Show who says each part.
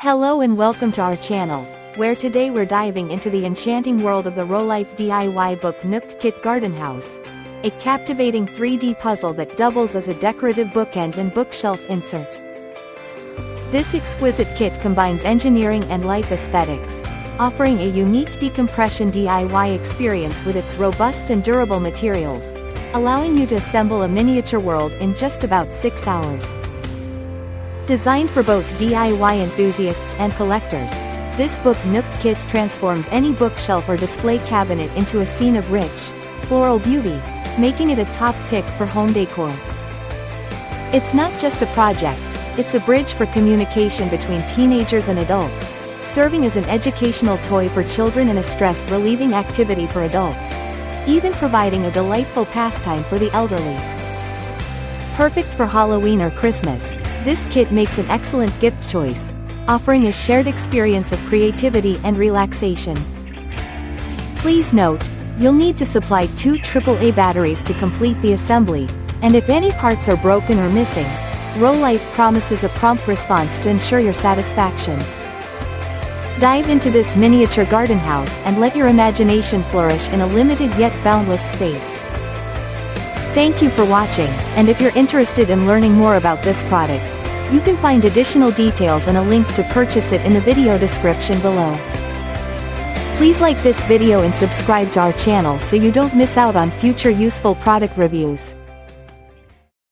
Speaker 1: Hello and welcome to our channel, where today we're diving into the enchanting world of the Rolife DIY book Nook Kit Garden House. A captivating 3D puzzle that doubles as a decorative bookend and bookshelf insert. This exquisite kit combines engineering and life aesthetics, offering a unique decompression DIY experience with its robust and durable materials, allowing you to assemble a miniature world in just about 6 hours. Designed for both DIY enthusiasts and collectors, this book Nook kit transforms any bookshelf or display cabinet into a scene of rich, floral beauty, making it a top pick for home decor. It's not just a project, it's a bridge for communication between teenagers and adults, serving as an educational toy for children and a stress-relieving activity for adults, even providing a delightful pastime for the elderly. Perfect for Halloween or Christmas, this kit makes an excellent gift choice, offering a shared experience of creativity and relaxation. Please note, you'll need to supply 2 AAA batteries to complete the assembly, and if any parts are broken or missing, Rolife promises a prompt response to ensure your satisfaction. Dive into this miniature garden house and let your imagination flourish in a limited yet boundless space. Thank you for watching, and if you're interested in learning more about this product, you can find additional details and a link to purchase it in the video description below. Please like this video and subscribe to our channel so you don't miss out on future useful product reviews.